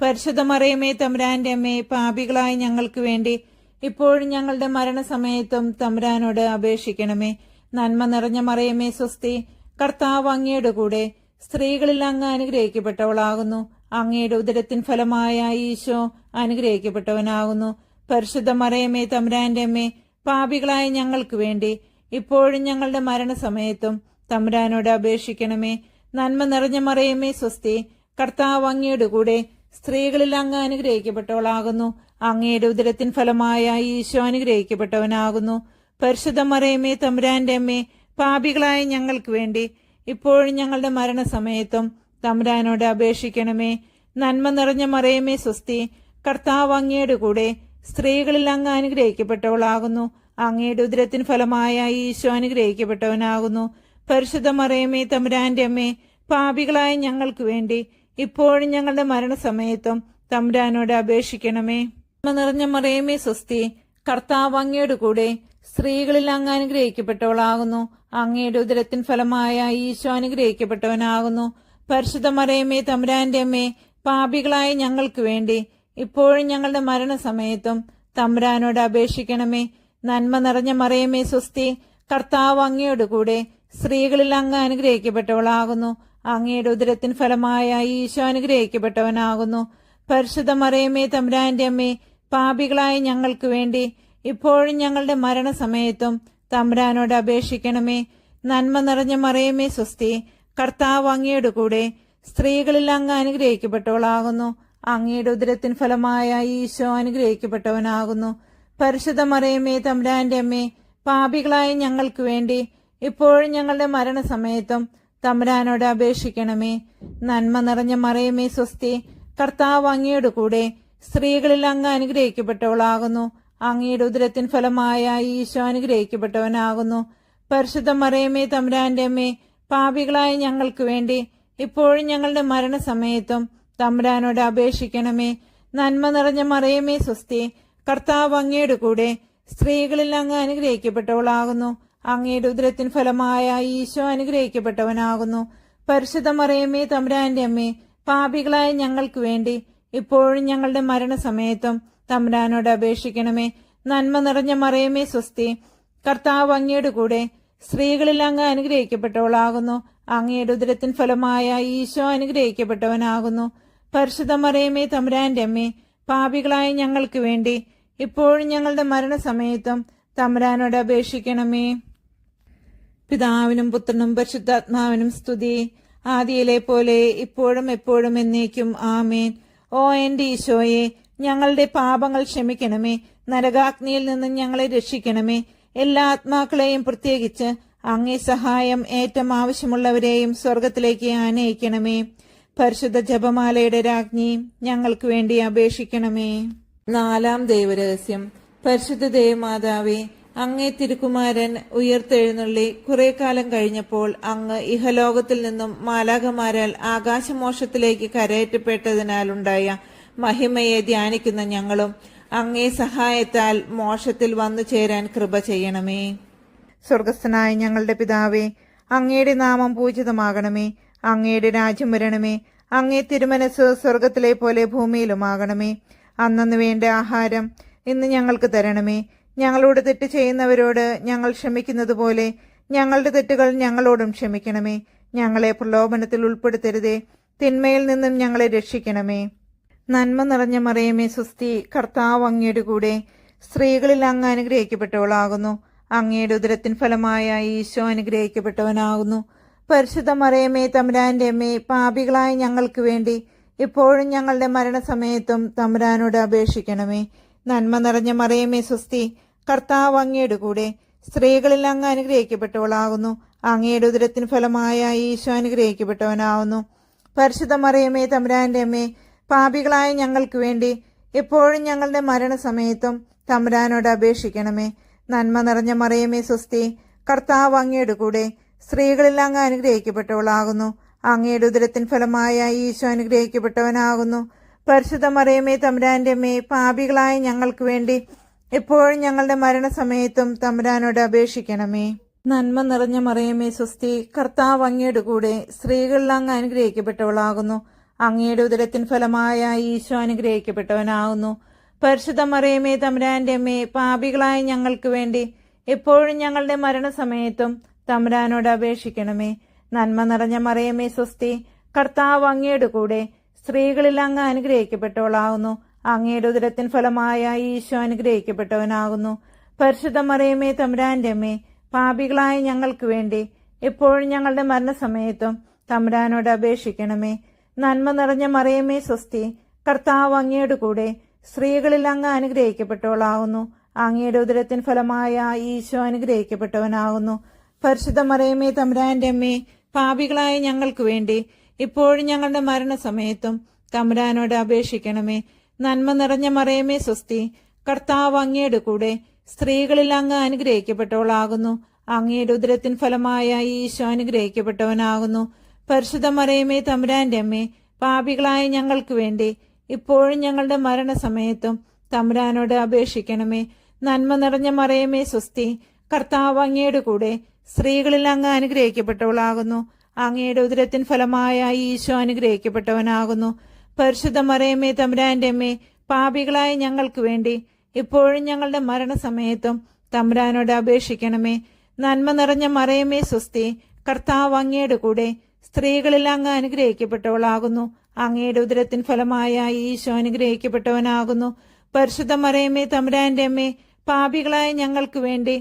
പരിശുദ്ധ മറിയമേ തമ്പുരാന്റെ അമ്മേ, പാപികളായ ഞങ്ങൾക്ക് വേണ്ടി ഇപ്പോഴും ഞങ്ങളുടെ മരണസമയത്തും തമ്പുരാനോട് അപേക്ഷിക്കണമേ. നന്മ നിറഞ്ഞ മറിയമേ സ്വസ്തി, കർത്താവ് അങ്ങയുടെ കൂടെ സ്ത്രീകളിൽ അങ്ങ് അനുഗ്രഹിക്കപ്പെട്ടവളാകുന്നു. അങ്ങയുടെ ഉദരത്തിൻ ഫലമായ ഈശോ അനുഗ്രഹിക്കപ്പെട്ടവനാകുന്നു. പരിശുദ്ധ മറിയമേ തമ്പുരാന്റെ അമ്മേ, പാപികളായ ഞങ്ങൾക്ക് വേണ്ടി ഇപ്പോഴും ഞങ്ങളുടെ മരണസമയത്തും തമ്പുരാനോട് അപേക്ഷിക്കണമേ. നന്മ നിറഞ്ഞ മറിയമേ സ്വസ്തി, കർത്താവ് അങ്ങയുടെ കൂടെ സ്ത്രീകളിൽ അങ്ങ് അനുഗ്രഹിക്കപ്പെട്ടവളാകുന്നു. അങ്ങയുടെ ഉദരത്തിൻ ഫലമായ ഈശോ അനുഗ്രഹിക്കപ്പെട്ടവനാകുന്നു. പരിശുദ്ധ മറിയമേ തമ്പുരാന്റെ അമ്മേ, പാപികളായ ഞങ്ങൾക്ക് വേണ്ടി ഇപ്പോഴും ഞങ്ങളുടെ മരണസമയത്തും തമ്പുരാനോട് അപേക്ഷിക്കണമേ. നന്മ നിറഞ്ഞ മറിയമേ സ്വസ്തി, കർത്താവ് അങ്ങയുടെ കൂടെ സ്ത്രീകളിൽ അങ്ങ് അനുഗ്രഹിക്കപ്പെട്ടവളാകുന്നു. അങ്ങയുടെ ഉദരത്തിൻ ഫലമായ ഈശോ അനുഗ്രഹിക്കപ്പെട്ടവനാകുന്നു. പരിശുദ്ധ മറിയമേ തമ്പുരാന്റെ അമ്മേ, പാപികളായ ഞങ്ങൾക്ക് വേണ്ടി ഇപ്പോഴും ഞങ്ങളുടെ മരണസമയത്തും തമ്പുരാനോട് അപേക്ഷിക്കണമേ. നന്മ നിറഞ്ഞ മറിയമേ സ്വസ്തി, കർത്താവ് അങ്ങയുടെ കൂടെ സ്ത്രീകളിൽ അങ്ങ് അനുഗ്രഹിക്കപ്പെട്ടവളാകുന്നു. അങ്ങയുടെ ഉദരത്തിൻ ഫലമായ ഈശോ അനുഗ്രഹിക്കപ്പെട്ടവനാകുന്നു. പരിശുദ്ധ മറിയമേ തമ്പുരാന്റെ അമ്മേ, പാപികളായ ഞങ്ങൾക്ക് വേണ്ടി ഇപ്പോഴും ഞങ്ങളുടെ മരണസമയത്തും തമ്പുരാനോട് അപേക്ഷിക്കണമേ. നന്മ നിറഞ്ഞ മറിയമേ സ്വസ്തി, കർത്താവ് അങ്ങയുടെ കൂടെ സ്ത്രീകളിൽ അങ്ങ് അനുഗ്രഹിക്കപ്പെട്ടവളാകുന്നു. അങ്ങയുടെ ഉദരത്തിൻ ഫലമായ ഈശോ അനുഗ്രഹിക്കപ്പെട്ടവനാകുന്നു. പരിശുദ്ധ മറിയമേ തമ്പുരാന്റെ അമ്മേ, പാപികളായ ഞങ്ങൾക്ക് വേണ്ടി ഇപ്പോഴും ഞങ്ങളുടെ മരണസമയത്തും തമ്പുരാനോട് അപേക്ഷിക്കണമേ. നന്മ നിറഞ്ഞ മറിയമേ സ്വസ്തി, കർത്താവ് അങ്ങയുടെ കൂടെ സ്ത്രീകളിൽ അങ്ങ് അനുഗ്രഹിക്കപ്പെട്ടവളാകുന്നു. അങ്ങയുടെ ഉദരത്തിൻ ഫലമായ ഈശോ അനുഗ്രഹിക്കപ്പെട്ടവനാകുന്നു. പരിശുദ്ധ മറിയമേ തമ്പുരാന്റെ അമ്മേ, പാപികളായ ഞങ്ങൾക്ക് വേണ്ടി ഇപ്പോഴും ഞങ്ങളുടെ മരണസമയത്തും തമ്പുരാനോട് അപേക്ഷിക്കണമേ. നന്മ നിറഞ്ഞ മറിയമേ സ്വസ്തി, കർത്താവ് അങ്ങയുടെ കൂടെ സ്ത്രീകളിൽ അങ്ങ് അനുഗ്രഹിക്കപ്പെട്ടവളാകുന്നു. അങ്ങയുടെ ഉദരത്തിൻ ഫലമായ ഈശോ അനുഗ്രഹിക്കപ്പെട്ടവനാകുന്നു. പരിശുദ്ധ മറിയമേ തമ്പുരാന്റെ അമ്മേ, പാപികളായ ഞങ്ങൾക്ക് വേണ്ടി ഇപ്പോഴും ഞങ്ങളുടെ മരണസമയത്തും തമ്പുരാനോട് അപേക്ഷിക്കണമേ. നന്മ നിറഞ്ഞ മറിയമേ സ്വസ്തി, കർത്താവ് അങ്ങയുടെ കൂടെ സ്ത്രീകളിൽ അങ്ങ് അനുഗ്രഹിക്കപ്പെട്ടവളാകുന്നു. അങ്ങയുടെ ഉദരത്തിൻ ഫലമായ ഈശോ അനുഗ്രഹിക്കപ്പെട്ടവനാകുന്നു. പരിശുദ്ധ മറിയമേ, തമ്പുരാന്റെ അമ്മേ, പാപികളായ ഞങ്ങൾക്ക് വേണ്ടി ഇപ്പോഴും ഞങ്ങളുടെ മരണസമയത്തും തമ്പുരാനോട് അപേക്ഷിക്കണമേ. നന്മ നിറഞ്ഞ മറിയമേ, സ്വസ്തി. കർത്താവ് അങ്ങയുടെ കൂടെ സ്ത്രീകളിൽ അങ്ങ് അനുഗ്രഹിക്കപ്പെട്ടവളാകുന്നു. അങ്ങയുടെ ഉദരത്തിൻ ഫലമായ ഈശോ അനുഗ്രഹിക്കപ്പെട്ടവനാകുന്നു. പരിശുദ്ധ മറിയമേ, തമ്പുരാന്റെ അമ്മേ, പാപികളായ ഞങ്ങൾക്ക് വേണ്ടി ഇപ്പോഴും ഞങ്ങളുടെ മരണസമയത്തും തമ്പുരാനോട് അപേക്ഷിക്കണമേ. പിതാവിനും പുത്രനും പരിശുദ്ധാത്മാവിനും സ്തുതി, ആദിയിലെ പോലെ ഇപ്പോഴും എപ്പോഴും എന്നേക്കും ആമേൻ. ഓ എന്റെ ഈശോയെ, ഞങ്ങളുടെ പാപങ്ങൾ ക്ഷമിക്കണമേ. നരകാഗ്നിയിൽ നിന്നും ഞങ്ങളെ രക്ഷിക്കണമേ. എല്ലാ ആത്മാക്കളെയും, പ്രത്യേകിച്ച് അങ്ങേ സഹായം ഏറ്റവും ആവശ്യമുള്ളവരെയും സ്വർഗത്തിലേക്ക് ആനയിക്കണമേ. പരിശുദ്ധ ജപമാലയുടെ രാജ്ഞി, ഞങ്ങൾക്ക് വേണ്ടി അപേക്ഷിക്കണമേ. 4-ാം ദൈവരഹസ്യം. പരിശുദ്ധ ദേവമാതാവേ, അങ്ങേ തിരുക്കുമാരൻ ഉയർത്തെഴുന്നള്ളി കുറെ കാലം കഴിഞ്ഞപ്പോൾ അങ്ങ് ഇഹലോകത്തിൽ നിന്നും മാലാഖമാരാൽ ആകാശമോക്ഷത്തിലേക്ക് കരയേറ്റപ്പെട്ടതിനാലുണ്ടായ മഹിമയെ ധ്യാനിക്കുന്ന ഞങ്ങളും അങ്ങേ സഹായത്താൽ മോക്ഷത്തിൽ വന്നു ചേരാൻ കൃപ ചെയ്യണമേ. സ്വർഗസ്ഥനായ ഞങ്ങളുടെ പിതാവേ, അങ്ങയുടെ നാമം പൂജിതമാകണമേ. അങ്ങയുടെ രാജ്യം വരണമേ. അങ്ങേ തിരുമനസ് സ്വർഗത്തിലെ പോലെ ഭൂമിയിലുമാകണമേ. അന്നന്ന് വേണ്ട ആഹാരം ഇന്ന് ഞങ്ങൾക്ക് തരണമേ. ഞങ്ങളോട് തെറ്റ് ചെയ്യുന്നവരോട് ഞങ്ങൾ ക്ഷമിക്കുന്നത് പോലെ ഞങ്ങളുടെ തെറ്റുകൾ ഞങ്ങളോടും ക്ഷമിക്കണമേ. ഞങ്ങളെ പ്രലോഭനത്തിൽ ഉൾപ്പെടുത്തരുതേ, തിന്മയിൽ നിന്നും ഞങ്ങളെ രക്ഷിക്കണമേ. നന്മ നിറഞ്ഞ മറിയമേ, സ്വസ്തി. കർത്താവ് അങ്ങയുടെ കൂടെ സ്ത്രീകളിൽ അങ്ങ് അനുഗ്രഹിക്കപ്പെട്ടവളാകുന്നു. അങ്ങയുടെ ഉദരത്തിൻ ഫലമായ ഈശോ അനുഗ്രഹിക്കപ്പെട്ടവനാകുന്നു. പരിശുദ്ധ മറിയമേ, തമ്പുരാന്റെ അമ്മേ, പാപികളായ ഞങ്ങൾക്ക് വേണ്ടി ഇപ്പോഴും ഞങ്ങളുടെ മരണസമയത്തും തമ്പുരാനോട് അപേക്ഷിക്കണമേ. നന്മ നിറഞ്ഞ മറിയമേ, സ്വസ്തി. കർത്താവ് അങ്ങയുടെ കൂടെ സ്ത്രീകളിൽ അങ്ങ് അനുഗ്രഹിക്കപ്പെട്ടവളാകുന്നു. അങ്ങയുടെ ഉദരത്തിൻ ഫലമായ ഈശോ അനുഗ്രഹിക്കപ്പെട്ടവനാകുന്നു. പരിശുദ്ധ മറിയമേ, തമ്പുരാന്റെ അമ്മേ, പാപികളായ ഞങ്ങൾക്ക് വേണ്ടി എപ്പോഴും ഞങ്ങളുടെ മരണസമയത്തും തമ്പുരാനോട് അപേക്ഷിക്കണമേ. നന്മ നിറഞ്ഞ മറിയമേ, സ്വസ്തി. കർത്താവ് അങ്ങയുടെ കൂടെ സ്ത്രീകളിൽ അങ്ങ് അനുഗ്രഹിക്കപ്പെട്ടവളാകുന്നു. അങ്ങയുടെ ഉദരത്തിൻ ഫലമായ ഈശോ അനുഗ്രഹിക്കപ്പെട്ടവനാകുന്നു. പരിശുദ്ധ മറിയമേ, തമ്പുരാന്റെ അമ്മേ, പാപികളായ ഞങ്ങൾക്ക് വേണ്ടി എപ്പോഴും ഞങ്ങളുടെ മരണസമയത്തും തമ്പുരാനോട് അപേക്ഷിക്കണമേ. നന്മ നിറഞ്ഞ മറിയമേ, സ്വസ്തി. കർത്താവ് അങ്ങയുടെ കൂടെ സ്ത്രീകളിൽ അങ്ങ് അനുഗ്രഹിക്കപ്പെട്ടവളാകുന്നു. അങ്ങയുടെ ഉദരത്തിൻ ഫലമായ ഈശോ അനുഗ്രഹിക്കപ്പെട്ടവനാകുന്നു. പരിശുദ്ധ മറിയമേ, തമ്പുരാന്റെ അമ്മേ, പാപികളായ ഞങ്ങൾക്ക് വേണ്ടി എപ്പോഴും ഞങ്ങളുടെ മരണസമയത്തും തമ്പുരാനോട് അപേക്ഷിക്കണമേ. നന്മ നിറഞ്ഞ മറിയമേ, സ്വസ്തി. കർത്താവ് അങ്ങയുടെ കൂടെ സ്ത്രീകളിൽ അങ്ങ് അനുഗ്രഹിക്കപ്പെട്ടവളാകുന്നു. അങ്ങയുടെ ഉദരത്തിൻ ഫലമായ ഈശോ അനുഗ്രഹിക്കപ്പെട്ടവനാകുന്നു. പരിശുദ്ധ മറിയമേ, തമ്പുരാന്റെ അമ്മേ, പാപികളായ ഞങ്ങൾക്ക് വേണ്ടി എപ്പോഴും ഞങ്ങളുടെ മരണസമയത്തും തമ്പുരാനോട് അപേക്ഷിക്കണമേ. നന്മ നിറഞ്ഞ മറിയമേ, സ്വസ്തി. കർത്താവ് അങ്ങയുടെ കൂടെ സ്ത്രീകളിൽ അങ്ങ് അനുഗ്രഹിക്കപ്പെട്ടവളാകുന്നു. അങ്ങയുടെ ഉദരത്തിൻ ഫലമായ ഈശോ അനുഗ്രഹിക്കപ്പെട്ടവനാകുന്നു. പരിശുദ്ധ മറിയമേ, തമ്പുരാന്റെ അമ്മേ, പാപികളായ ഞങ്ങൾക്ക് വേണ്ടി ഇപ്പോഴും ഞങ്ങളുടെ മരണസമയത്തും തമ്പുരാനോട് അപേക്ഷിക്കണമേ. നന്മ നിറഞ്ഞ മറിയമേ, സ്വസ്തി. കർത്താവ് അങ്ങയുടെ കൂടെ സ്ത്രീകളിൽ അങ്ങ് അനുഗ്രഹിക്കപ്പെട്ടവളാകുന്നു. അങ്ങയുടെ ഉദരത്തിൻ ഫലമായ ഈശോ അനുഗ്രഹിക്കപ്പെട്ടവനാകുന്നു. പരിശുദ്ധ മറിയമേ, തമ്പുരാന്റെ അമ്മേ, പാപികളായ ഞങ്ങൾക്ക് വേണ്ടി ഇപ്പോഴും ഞങ്ങളുടെ മരണസമയത്തും തമ്പുരാനോട് അപേക്ഷിക്കണമേ. നന്മ നിറഞ്ഞ മറിയമേ, സ്വസ്തി. കർത്താവ് അങ്ങയുടെ കൂടെ സ്ത്രീകളിൽ അങ്ങ് അനുഗ്രഹിക്കപ്പെട്ടവളാകുന്നു. അങ്ങയുടെ ഉദരത്തിൻ ഫലമായ ഈശോ അനുഗ്രഹിക്കപ്പെട്ടവനാകുന്നു. പരിശുദ്ധ മറിയമേ, തമ്പുരാന്റെ അമ്മേ, പാപികളായ ഞങ്ങൾക്ക് വേണ്ടി ഇപ്പോഴും ഞങ്ങളുടെ മരണസമയത്തും തമ്പുരാനോട് അപേക്ഷിക്കണമേ. നന്മ നിറഞ്ഞ മറിയമേ, സ്വസ്തി. കർത്താവ് അങ്ങയുടെ കൂടെ സ്ത്രീകളിൽ അങ്ങ് അനുഗ്രഹിക്കപ്പെട്ടവളാകുന്നു. അങ്ങയുടെ ഉദരത്തിൻ ഫലമായ ഈശോ അനുഗ്രഹിക്കപ്പെട്ടവനാകുന്നു. പരിശുദ്ധ മറിയമേ, തമ്പുരാന്റെ അമ്മേ, പാപികളായ ഞങ്ങൾക്ക് വേണ്ടി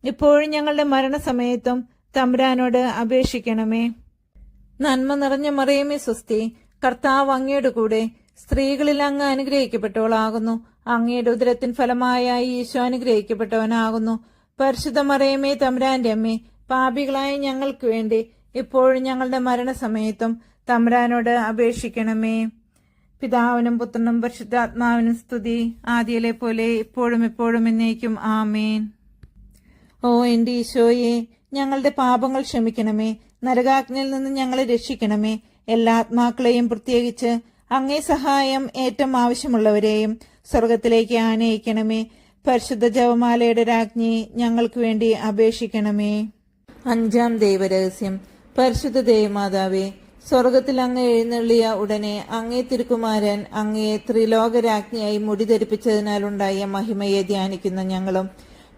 ഇപ്പോഴും ഞങ്ങളുടെ മരണസമയത്തും തമ്പുരാനോട് അപേക്ഷിക്കണമേ. നന്മ നിറഞ്ഞ മറിയമേ, സ്വസ്തി. കർത്താവ് അങ്ങയുടെ കൂടെ സ്ത്രീകളിൽ അങ്ങ് അനുഗ്രഹിക്കപ്പെട്ടവളാകുന്നു. അങ്ങയുടെ ഉദരത്തിൻ ഫലമായ ഈശോ അനുഗ്രഹിക്കപ്പെട്ടവനാകുന്നു. പരിശുദ്ധ മറിയമേ, തമ്പുരാന്റെ അമ്മേ, പാപികളായ ഞങ്ങൾക്ക് വേണ്ടി ഇപ്പോഴും ഞങ്ങളുടെ മരണസമയത്തും തമ്പുരാനോട് അപേക്ഷിക്കണമേ. പിതാവിനും പുത്രനും പരിശുദ്ധാത്മാവിനും സ്തുതി, ആദിയിലെ പോലെ ഇപ്പോഴും എപ്പോഴും എന്നേക്കും ആമേൻ. ഓ എന്റെ ഈശോയെ, ഞങ്ങളുടെ പാപങ്ങൾ ക്ഷമിക്കണമേ. നരകാഗ്നിയിൽ നിന്ന് ഞങ്ങളെ രക്ഷിക്കണമേ. എല്ലാ ആത്മാക്കളെയും, പ്രത്യേകിച്ച് അങ്ങേ സഹായം ഏറ്റവും ആവശ്യമുള്ളവരെയും സ്വർഗത്തിലേക്ക് ആനയിക്കണമേ. പരിശുദ്ധ ജപമാലയുടെ രാജ്ഞി ഞങ്ങൾക്ക് വേണ്ടി അപേക്ഷിക്കണമേ. അഞ്ചാം ദൈവരഹസ്യം. പരിശുദ്ധ ദേവമാതാവേ, സ്വർഗത്തിൽ അങ്ങ് എഴുന്നള്ളിയ ഉടനെ അങ്ങേ തിരുക്കുമാരൻ അങ്ങയെ ത്രിലോകരാജ്ഞിയായി മുടിധരിപ്പിച്ചതിനാലുണ്ടായ മഹിമയെ ധ്യാനിക്കുന്ന ഞങ്ങളും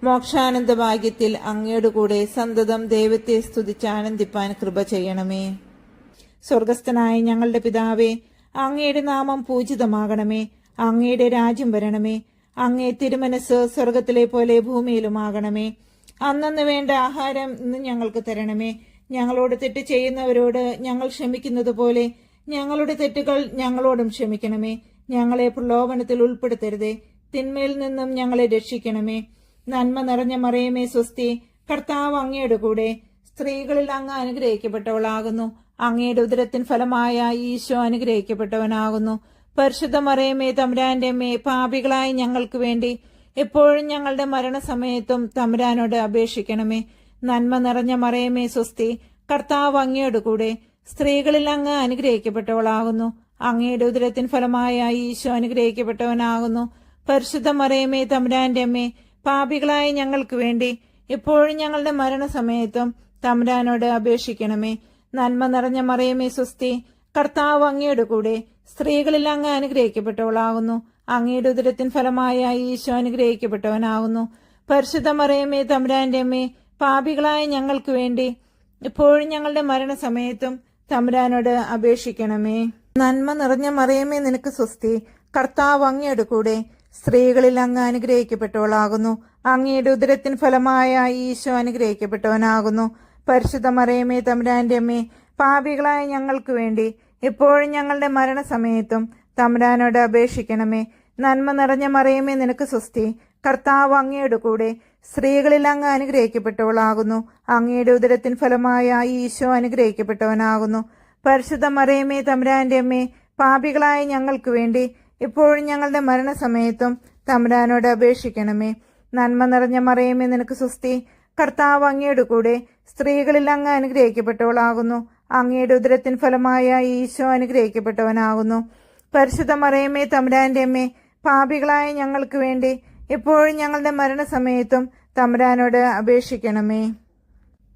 മോക്ഷാനന്ദ ഭാഗ്യത്തിൽ അങ്ങയുടെ കൂടെ സന്തതം ദൈവത്തെ സ്തുതിച്ച് ആനന്ദിപ്പാൻ കൃപ ചെയ്യണമേ. സ്വർഗസ്ഥനായ ഞങ്ങളുടെ പിതാവേ, അങ്ങയുടെ നാമം പൂജിതമാകണമേ. അങ്ങയുടെ രാജ്യം വരണമേ. അങ്ങേ തിരുമനസ് സ്വർഗത്തിലെ പോലെ ഭൂമിയിലുമാകണമേ. അന്നന്ന് വേണ്ട ആഹാരം ഇന്ന് ഞങ്ങൾക്ക് തരണമേ. ഞങ്ങളോട് തെറ്റ് ചെയ്യുന്നവരോട് ഞങ്ങൾ ക്ഷമിക്കുന്നത് പോലെ ഞങ്ങളുടെ തെറ്റുകൾ ഞങ്ങളോടും ക്ഷമിക്കണമേ. ഞങ്ങളെ പ്രലോഭനത്തിൽ ഉൾപ്പെടുത്തരുതേ, തിന്മയിൽ നിന്നും ഞങ്ങളെ രക്ഷിക്കണമേ. നന്മ നിറഞ്ഞ മറിയമേ സ്വസ്തി, കർത്താവ് അങ്ങയുടെ കൂടെ സ്ത്രീകളിൽ അങ്ങ് അനുഗ്രഹിക്കപ്പെട്ടവളാകുന്നു. അങ്ങയുടെ ഉദരത്തിൻ ഫലമായ ഈശോ അനുഗ്രഹിക്കപ്പെട്ടവനാകുന്നു. പരിശുദ്ധ മറിയമേ തമ്പുരാന്റെ അമ്മേ, പാപികളായ ഞങ്ങൾക്ക് വേണ്ടി എപ്പോഴും ഞങ്ങളുടെ മരണസമയത്തും തമ്പുരാനോട് അപേക്ഷിക്കണമേ. നന്മ നിറഞ്ഞ മറിയമേ സ്വസ്തി, കർത്താവ് അങ്ങയുടെ കൂടെ സ്ത്രീകളിൽ അങ്ങ് അനുഗ്രഹിക്കപ്പെട്ടവളാകുന്നു. അങ്ങയുടെ ഉദരത്തിൻ ഫലമായ ഈശോ അനുഗ്രഹിക്കപ്പെട്ടവനാകുന്നു. പരിശുദ്ധ മറിയമേ തമ്പുരാന്റെ അമ്മേ, പാപികളായ ഞങ്ങൾക്ക് വേണ്ടി എപ്പോഴും ഞങ്ങളുടെ മരണസമയത്തും തമ്പുരാനോട് അപേക്ഷിക്കണമേ. നന്മ നിറഞ്ഞ മറിയമേ സ്വസ്തി, കർത്താവ് അങ്ങയുടെ കൂടെ സ്ത്രീകളിൽ അങ്ങ് അനുഗ്രഹിക്കപ്പെട്ടവളാകുന്നു. അങ്ങയുടെ ഉദരത്തിൻ ഫലമായ ഈശോ അനുഗ്രഹിക്കപ്പെട്ടവനാകുന്നു. പരിശുദ്ധ മറിയമേ തമ്പുരാന്റെ അമ്മേ, പാപികളായ ഞങ്ങൾക്ക് വേണ്ടി എപ്പോഴും ഞങ്ങളുടെ മരണസമയത്തും തമ്പുരാനോട് അപേക്ഷിക്കണമേ. നന്മ നിറഞ്ഞ മറിയമേ നിനക്ക് സ്വസ്തി, കർത്താവ് അങ്ങയുടെ കൂടെ സ്ത്രീകളിൽ അങ്ങ് അനുഗ്രഹിക്കപ്പെട്ടവളാകുന്നു. അങ്ങയുടെ ഉദരത്തിൻ ഫലമായ ഈശോ അനുഗ്രഹിക്കപ്പെട്ടവനാകുന്നു. പരിശുദ്ധ മറിയമേ തമ്പുരാന്റെ അമ്മേ, പാപികളായ ഞങ്ങൾക്ക് വേണ്ടി എപ്പോഴും ഞങ്ങളുടെ മരണസമയത്തും തമ്പുരാനോട് അപേക്ഷിക്കണമേ. നന്മ നിറഞ്ഞ മറിയമേ നിനക്ക് സ്വസ്തി, കർത്താവ് അങ്ങയുടെ കൂടെ സ്ത്രീകളിൽ അങ്ങ് അനുഗ്രഹിക്കപ്പെട്ടവളാകുന്നു. അങ്ങയുടെ ഉദരത്തിൻ ഫലമായ ഈശോ അനുഗ്രഹിക്കപ്പെട്ടവനാകുന്നു. പരിശുദ്ധ മറിയമേ തമ്പുരാന്റെ അമ്മേ, പാപികളായ ഞങ്ങൾക്ക് വേണ്ടി എപ്പോഴും ഞങ്ങളുടെ മരണസമയത്തും തമ്പുരാനോട് അപേക്ഷിക്കണമേ. നന്മ നിറഞ്ഞ മറിയമേ നിനക്ക് സ്വസ്തി, കർത്താവ് അങ്ങയുടെ കൂടെ സ്ത്രീകളിൽ അങ്ങ് അനുഗ്രഹിക്കപ്പെട്ടവളാകുന്നു. അങ്ങയുടെ ഉദരത്തിൻ ഫലമായ ഈശോ അനുഗ്രഹിക്കപ്പെട്ടവനാകുന്നു. പരിശുദ്ധ മറിയമേ തമ്പുരാന്റെ അമ്മേ, പാപികളായ ഞങ്ങൾക്ക് വേണ്ടി എപ്പോഴും ഞങ്ങളുടെ മരണസമയത്തും തമ്പുരാനോട് അപേക്ഷിക്കണമേ.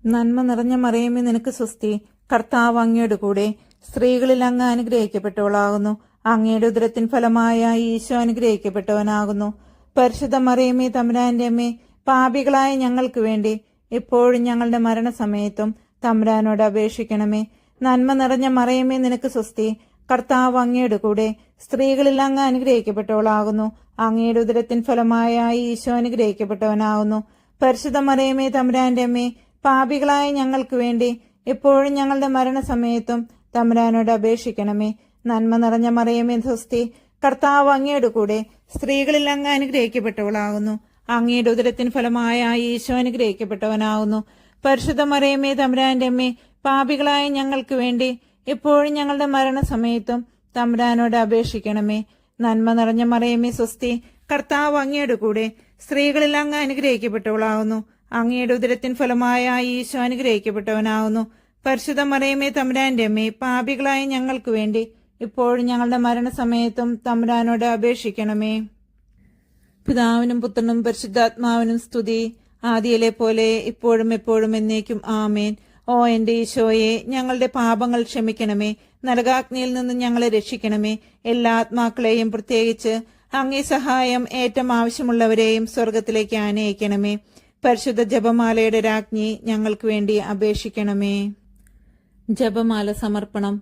നന്മ നിറഞ്ഞ മറിയമേ നിനക്ക് സ്വസ്തി, കർത്താവ് അങ്ങയുടെ കൂടെ സ്ത്രീകളിൽ അങ്ങ് അനുഗ്രഹിക്കപ്പെട്ടവളാകുന്നു. അങ്ങയുടെ ഉദരത്തിൻ ഫലമായ ഈശോ അനുഗ്രഹിക്കപ്പെട്ടവനാകുന്നു. പരിശുദ്ധ മറിയമേ തമ്പുരാന്റെ അമ്മേ, പാപികളായ ഞങ്ങൾക്ക് വേണ്ടി എപ്പോഴും ഞങ്ങളുടെ മരണസമയത്തും തമ്പുരാനോട് അപേക്ഷിക്കണമേ. നന്മ നിറഞ്ഞ മറിയമേ നിനക്ക് സ്വസ്തി, കർത്താവ് അങ്ങയുടെ കൂടെ സ്ത്രീകളിൽ അങ്ങ് അനുഗ്രഹിക്കപ്പെട്ടവളാകുന്നു. അങ്ങയുടെ ഉദരത്തിൻ ഫലമായ ഈശോ അനുഗ്രഹിക്കപ്പെട്ടവനാകുന്നു. പരിശുദ്ധ മറിയമേ തമ്പുരാന്റെ അമ്മേ, പാപികളായ ഞങ്ങൾക്ക് വേണ്ടി എപ്പോഴും ഞങ്ങളുടെ മരണസമയത്തും തമ്പുരാനോട് അപേക്ഷിക്കണമേ. നന്മ നിറഞ്ഞ മറിയമേ സ്വസ്തി, കർത്താവ് അങ്ങയുടെ കൂടെ സ്ത്രീകളിൽ അങ്ങ് അനുഗ്രഹിക്കപ്പെട്ടവളാകുന്നു. അങ്ങയുടെ ഉദരത്തിൻ ഫലമായ ഈശോ അനുഗ്രഹിക്കപ്പെട്ടവനാകുന്നു. പരിശുദ്ധ മറിയമേ തമ്പുരാന്റെ അമ്മേ, പാപികളായ ഞങ്ങൾക്ക് വേണ്ടി എപ്പോഴും ഞങ്ങളുടെ മരണസമയത്തും തമ്പുരാനോട് അപേക്ഷിക്കണമേ. നന്മ നിറഞ്ഞ മറിയമേ സ്വസ്തി, കർത്താവ് അങ്ങയുടെ കൂടെ സ്ത്രീകളിൽ അങ്ങ് അനുഗ്രഹിക്കപ്പെട്ടവളാകുന്നു. അങ്ങയുടെ ഉദരത്തിൻ ഫലമായ ഈശോ അനുഗ്രഹിക്കപ്പെട്ടവനാകുന്നു. പരിശുദ്ധ മറിയമേ തമ്പുരാന്റെ അമ്മേ, പാപികളായ ഞങ്ങൾക്ക് വേണ്ടി ഇപ്പോഴും ഞങ്ങളുടെ മരണസമയത്തും തമ്പുരാനോട് അപേക്ഷിക്കണമേ. പിതാവിനും പുത്രനും പരിശുദ്ധാത്മാവിനും സ്തുതി, ആദിയിലെ പോലെ ഇപ്പോഴും എപ്പോഴും എന്നേക്കും ആമേൻ. ഓ എന്റെ ഈശോയെ, ഞങ്ങളുടെ പാപങ്ങൾ ക്ഷമിക്കണമേ. നരകാഗ്നിയിൽ നിന്ന് ഞങ്ങളെ രക്ഷിക്കണമേ. എല്ലാ ആത്മാക്കളെയും, പ്രത്യേകിച്ച് അങ്ങേ സഹായം ഏറ്റവും ആവശ്യമുള്ളവരെയും സ്വർഗത്തിലേക്ക് ആനയിക്കണമേ. പരിശുദ്ധ ജപമാലയുടെ രാജ്ഞി ഞങ്ങൾക്ക് വേണ്ടി അപേക്ഷിക്കണമേ. ജപമാല സമർപ്പണം.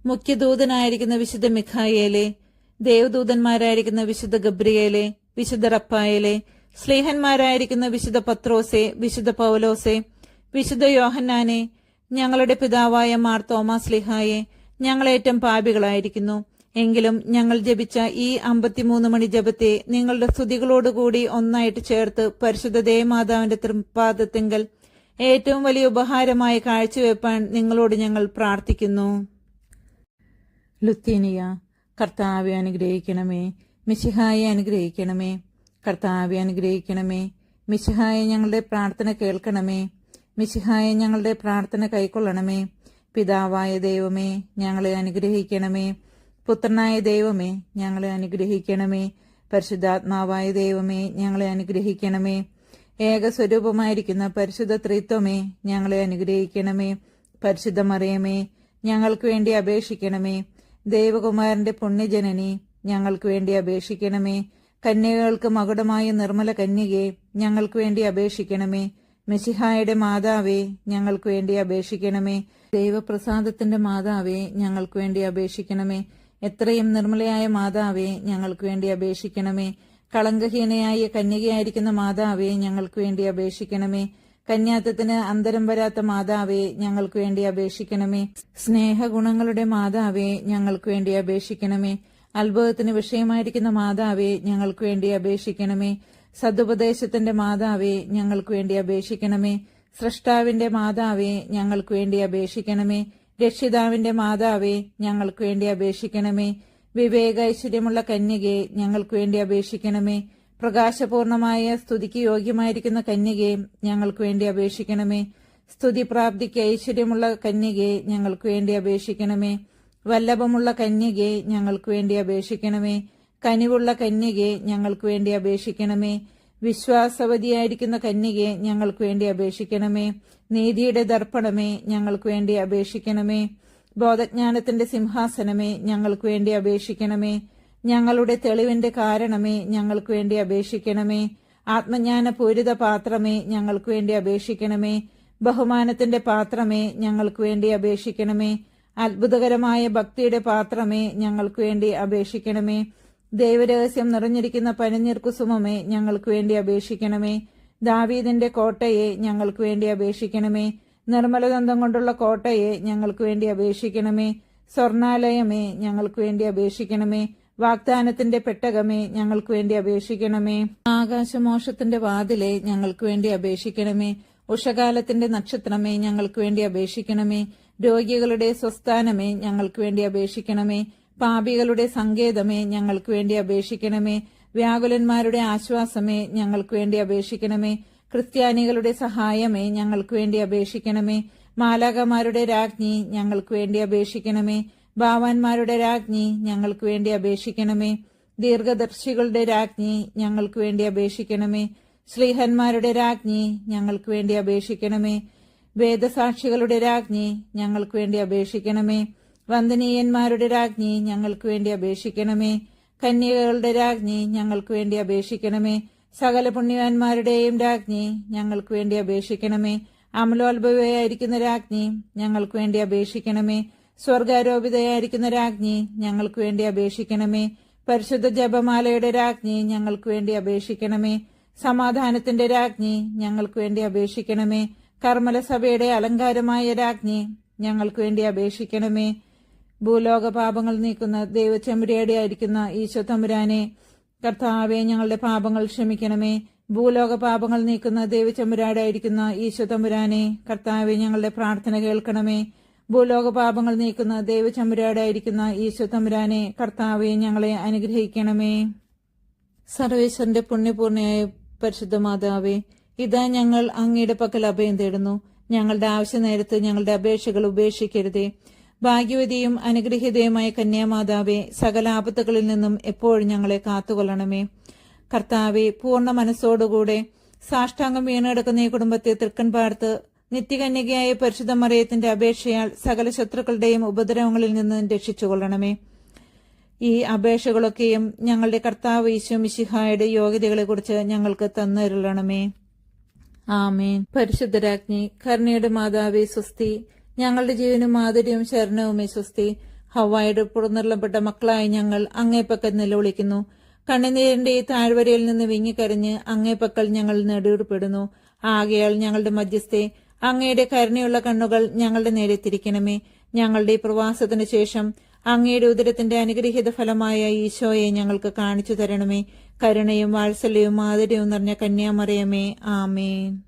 മുഖ്യദൂതനായിരിക്കുന്ന വിശുദ്ധ മിഖായേലെ, ദേവദൂതന്മാരായിരിക്കുന്ന വിശുദ്ധ ഗബ്രിയേലെ, വിശുദ്ധ റപ്പായേലെ, സ്ലീഹന്മാരായിരിക്കുന്ന വിശുദ്ധ പത്രോസെ, വിശുദ്ധ പൗലോസെ, വിശുദ്ധ യോഹന്നാനെ, ഞങ്ങളുടെ പിതാവായ മാർ തോമാസ് സ്ലീഹായെ, ഞങ്ങളേറ്റം പാപികളായിരിക്കുന്നു. എങ്കിലും ഞങ്ങൾ ജപിച്ച ഈ 53 മണി ജപത്തെ നിങ്ങളുടെ സ്തുതികളോടുകൂടി ഒന്നായിട്ട് ചേർത്ത് പരിശുദ്ധ ദേവമാതാവിന്റെ തൃപ്പാദത്തിങ്കൽ ഏറ്റവും വലിയ ഉപഹാരമായി കാഴ്ചവെപ്പാൻ നിങ്ങളോട് ഞങ്ങൾ പ്രാർത്ഥിക്കുന്നു. ലുത്തീനിയ. കർത്താവെ അനുഗ്രഹിക്കണമേ. മിശിഹായെ അനുഗ്രഹിക്കണമേ. കർത്താവെ അനുഗ്രഹിക്കണമേ. മിശിഹായെ ഞങ്ങളുടെ പ്രാർത്ഥന കേൾക്കണമേ. മിശിഹായെ ഞങ്ങളുടെ പ്രാർത്ഥന കൈക്കൊള്ളണമേ. പിതാവായ ദൈവമേ, ഞങ്ങളെ അനുഗ്രഹിക്കണമേ. പുത്രനായ ദൈവമേ, ഞങ്ങളെ അനുഗ്രഹിക്കണമേ. പരിശുദ്ധാത്മാവായ ദൈവമേ, ഞങ്ങളെ അനുഗ്രഹിക്കണമേ. ഏകസ്വരൂപമായിരിക്കുന്ന പരിശുദ്ധ ത്രിത്വമേ, ഞങ്ങളെ അനുഗ്രഹിക്കണമേ. പരിശുദ്ധ മറിയമേ, ഞങ്ങൾക്ക് വേണ്ടി അപേക്ഷിക്കണമേ. ദൈവകുമാരന്റെ പുണ്യജനനി, ഞങ്ങൾക്ക് വേണ്ടി അപേക്ഷിക്കണമേ. കന്യകൾക്ക് മകുടമായ നിർമ്മല കന്യകെ, ഞങ്ങൾക്ക് വേണ്ടി അപേക്ഷിക്കണമേ. മെശിഹായുടെ മാതാവേ, ഞങ്ങൾക്ക് വേണ്ടി അപേക്ഷിക്കണമേ. ദൈവപ്രസാദത്തിന്റെ മാതാവേ, ഞങ്ങൾക്ക് വേണ്ടി അപേക്ഷിക്കണമേ. എത്രയും നിർമ്മലയായ മാതാവേ, ഞങ്ങൾക്ക് വേണ്ടി അപേക്ഷിക്കണമേ. കളങ്കഹീനയായ കന്യകയായിരിക്കുന്ന മാതാവേ, ഞങ്ങൾക്ക് വേണ്ടി അപേക്ഷിക്കണമേ. കന്യാത്വത്തിന് അന്തരം വരാത്ത മാതാവേ, ഞങ്ങൾക്ക് വേണ്ടി അപേക്ഷിക്കണമേ. സ്നേഹഗുണങ്ങളുടെ മാതാവേ, ഞങ്ങൾക്ക് വേണ്ടി അപേക്ഷിക്കണമേ. അത്ഭുതത്തിന് വിഷയമായിരിക്കുന്ന മാതാവേ, ഞങ്ങൾക്ക് വേണ്ടി അപേക്ഷിക്കണമേ. സതുപദേശത്തിന്റെ മാതാവേ, ഞങ്ങൾക്ക് വേണ്ടി അപേക്ഷിക്കണമേ. സ്രഷ്ടാവിന്റെ മാതാവേ, ഞങ്ങൾക്ക് വേണ്ടി അപേക്ഷിക്കണമേ. രക്ഷിതാവിന്റെ മാതാവേ, ഞങ്ങൾക്ക് വേണ്ടി അപേക്ഷിക്കണമേ. വിവേകൈശ്വര്യമുള്ള കന്യകെ, ഞങ്ങൾക്ക് വേണ്ടി അപേക്ഷിക്കണമേ. പ്രകാശപൂർണമായ സ്തുതിക്ക് യോഗ്യമായിരിക്കുന്ന കന്യകെ, ഞങ്ങൾക്ക് വേണ്ടി അപേക്ഷിക്കണമേ. സ്തുതിപ്രാപ്തിക്ക് ഐശ്വര്യമുള്ള കന്യകെ, ഞങ്ങൾക്ക് വേണ്ടി അപേക്ഷിക്കണമേ. വല്ലഭമുള്ള കന്യകെ, ഞങ്ങൾക്ക് വേണ്ടി അപേക്ഷിക്കണമേ. കനിവുള്ള കന്യകെ, ഞങ്ങൾക്ക് വേണ്ടി അപേക്ഷിക്കണമേ. വിശ്വാസവതിയായിരിക്കുന്ന കന്യകെ, ഞങ്ങൾക്ക് വേണ്ടി അപേക്ഷിക്കണമേ. നീതിയുടെ ദർപ്പണമേ, ഞങ്ങൾക്ക് വേണ്ടി അപേക്ഷിക്കണമേ. ബോധജ്ഞാനത്തിന്റെ സിംഹാസനമേ, ഞങ്ങൾക്ക് വേണ്ടി അപേക്ഷിക്കണമേ. ഞങ്ങളുടെ തെളിവിന്റെ കാരണമേ, ഞങ്ങൾക്ക് വേണ്ടി അപേക്ഷിക്കണമേ. ആത്മജ്ഞാനപൂരിത പാത്രമേ, ഞങ്ങൾക്ക് വേണ്ടി അപേക്ഷിക്കണമേ. ബഹുമാനത്തിന്റെ പാത്രമേ, ഞങ്ങൾക്ക് വേണ്ടി അപേക്ഷിക്കണമേ. അത്ഭുതകരമായ ഭക്തിയുടെ പാത്രമേ, ഞങ്ങൾക്ക് വേണ്ടി അപേക്ഷിക്കണമേ. ദൈവരഹസ്യം നിറഞ്ഞിരിക്കുന്ന പനിനീർ കുസുമമേ, ഞങ്ങൾക്ക് വേണ്ടി അപേക്ഷിക്കണമേ. ദാവീദിന്റെ കോട്ടയെ, ഞങ്ങൾക്ക് വേണ്ടി അപേക്ഷിക്കണമേ. നിർമ്മലദന്തം കൊണ്ടുള്ള കോട്ടയെ, ഞങ്ങൾക്ക് വേണ്ടി അപേക്ഷിക്കണമേ. സ്വർണാലയമേ, ഞങ്ങൾക്ക് വേണ്ടി അപേക്ഷിക്കണമേ. വാഗ്ദാനത്തിന്റെ പെട്ടകമേ, ഞങ്ങൾക്ക് വേണ്ടി അപേക്ഷിക്കണമേ. ആകാശമോക്ഷത്തിന്റെ വാതിലെ, ഞങ്ങൾക്ക് വേണ്ടി അപേക്ഷിക്കണമേ. ഉഷകാലത്തിന്റെ നക്ഷത്രമേ, ഞങ്ങൾക്ക് വേണ്ടി അപേക്ഷിക്കണമേ. രോഗികളുടെ സ്വസ്ഥാനമേ, ഞങ്ങൾക്ക് വേണ്ടി അപേക്ഷിക്കണമേ. പാപികളുടെ സങ്കേതമേ, ഞങ്ങൾക്ക് വേണ്ടി അപേക്ഷിക്കണമേ. വ്യാകുലന്മാരുടെ ആശ്വാസമേ, ഞങ്ങൾക്ക് വേണ്ടി അപേക്ഷിക്കണമേ. ക്രിസ്ത്യാനികളുടെ സഹായമേ, ഞങ്ങൾക്ക് വേണ്ടി അപേക്ഷിക്കണമേ. മാലാകമാരുടെ രാജ്ഞി, ഞങ്ങൾക്ക് വേണ്ടി അപേക്ഷിക്കണമേ. ഭാവാന്മാരുടെ രാജ്ഞി, ഞങ്ങൾക്ക് വേണ്ടി അപേക്ഷിക്കണമേ. ദീർഘദർശികളുടെ രാജ്ഞി, ഞങ്ങൾക്ക് വേണ്ടി അപേക്ഷിക്കണമേ. ശ്ലീഹന്മാരുടെ രാജ്ഞി, ഞങ്ങൾക്ക് വേണ്ടി അപേക്ഷിക്കണമേ. വേദസാക്ഷികളുടെ രാജ്ഞി, ഞങ്ങൾക്ക് വേണ്ടി അപേക്ഷിക്കണമേ. വന്ദനീയന്മാരുടെ രാജ്ഞി, ഞങ്ങൾക്ക് വേണ്ടി അപേക്ഷിക്കണമേ. കന്യകകളുടെ രാജ്ഞി, ഞങ്ങൾക്ക് വേണ്ടി അപേക്ഷിക്കണമേ. സകല പുണ്യവാന്മാരുടെയും രാജ്ഞി, ഞങ്ങൾക്ക് വേണ്ടി അപേക്ഷിക്കണമേ. അമലോത്ഭവയായിരിക്കുന്ന രാജ്ഞി, ഞങ്ങൾക്ക് വേണ്ടി അപേക്ഷിക്കണമേ. സ്വർഗാരോപിതയായിരിക്കുന്ന രാജ്ഞി, ഞങ്ങൾക്ക് വേണ്ടി അപേക്ഷിക്കണമേ. പരിശുദ്ധ ജപമാലയുടെ രാജ്ഞി, ഞങ്ങൾക്ക് വേണ്ടി അപേക്ഷിക്കണമേ. സമാധാനത്തിന്റെ രാജ്ഞി, ഞങ്ങൾക്ക് വേണ്ടി അപേക്ഷിക്കണമേ. കർമ്മലസഭയുടെ അലങ്കാരമായ രാജ്ഞി, ഞങ്ങൾക്ക് വേണ്ടി അപേക്ഷിക്കണമേ. ഭൂലോക പാപങ്ങൾ നീക്കുന്ന ദൈവചെമ്പുരാടെ ആയിരിക്കുന്ന ഈശോ തമ്പുരാനെ, കർത്താവെ, ഞങ്ങളുടെ പാപങ്ങൾ ക്ഷമിക്കണമേ. ഭൂലോക പാപങ്ങൾ നീക്കുന്ന ദൈവചെമ്പുരാടെ ആയിരിക്കുന്ന ഈശോ തമ്പുരാനെ, കർത്താവെ, ഞങ്ങളുടെ പ്രാർത്ഥന കേൾക്കണമേ. ഭൂലോക പാപങ്ങൾ നീക്കുന്ന ദൈവചെമ്പുരാടെ ആയിരിക്കുന്ന ഈശോ തമ്പുരാനെ, കർത്താവെ, ഞങ്ങളെ അനുഗ്രഹിക്കണമേ. സർവേശ്വരന്റെ പുണ്യപൂർണയായ പരിശുദ്ധ മാതാവേ, ഇതാ ഞങ്ങൾ അങ്ങയുടെ പക്കൽ അഭയം തേടുന്നു. ഞങ്ങളുടെ ആവശ്യ നേരത്ത് ഞങ്ങളുടെ അപേക്ഷകൾ ഉപേക്ഷിക്കരുതേ. ഭാഗ്യവതിയും അനുഗ്രഹീതയുമായ കന്യാമാതാവേ, സകല ആപത്തുകളിൽ നിന്നും എപ്പോഴും ഞങ്ങളെ കാത്തുകൊള്ളണമേ. കർത്താവെ, പൂർണ്ണ മനസ്സോടുകൂടെ സാഷ്ടാംഗം വീണെടുക്കുന്ന ഈ കുടുംബത്തെ തൃക്കൺ പാർത്ത് നിത്യകന്യകയായ പരിശുദ്ധ മറിയത്തിന്റെ അപേക്ഷയാൽ സകല ശത്രുക്കളുടെയും ഉപദ്രവങ്ങളിൽ നിന്ന് രക്ഷിച്ചുകൊള്ളണമേ. ഈ അപേക്ഷകളൊക്കെയും ഞങ്ങളുടെ കർത്താവ് ഈശോ മിശിഹായുടെ യോഗ്യതകളെക്കുറിച്ച് ഞങ്ങൾക്ക് തന്നരുളണമേ. ആമേൻ. പരിശുദ്ധരാജ്ഞി, കരുണയുടെ മാതാവേ സ്വസ്തി. ഞങ്ങളുടെ ജീവനും മാധുര്യവും ശരണവുമേ സ്വസ്തി. ഹവ്വായുടെ പുറന്നിറളപ്പെട്ട മക്കളായ ഞങ്ങൾ അങ്ങേപ്പക്കൽ നിലവിളിക്കുന്നു. കണ്ണുനീരിന്റെ ഈ താഴ്വരയിൽ നിന്ന് വിങ്ങിക്കരഞ്ഞ് അങ്ങേപ്പക്കൽ ഞങ്ങൾ നെടുവിടുപ്പെടുന്നു. ആകയാൽ ഞങ്ങളുടെ മധ്യസ്ഥെ, അങ്ങയുടെ കരുണയുള്ള കണ്ണുകൾ ഞങ്ങളുടെ നേരെ തിരിക്കണമേ. ഞങ്ങളുടെ ഈ പ്രവാസത്തിനു ശേഷം അങ്ങയുടെ ഉദരത്തിന്റെ അനുഗ്രഹീത ഫലമായ ഈശോയെ ഞങ്ങൾക്ക് കാണിച്ചു തരണമേ. കരുണയും വാത്സല്യവും മാധുര്യവും നിറഞ്ഞ കന്യാമറിയമേ, ആമേൻ.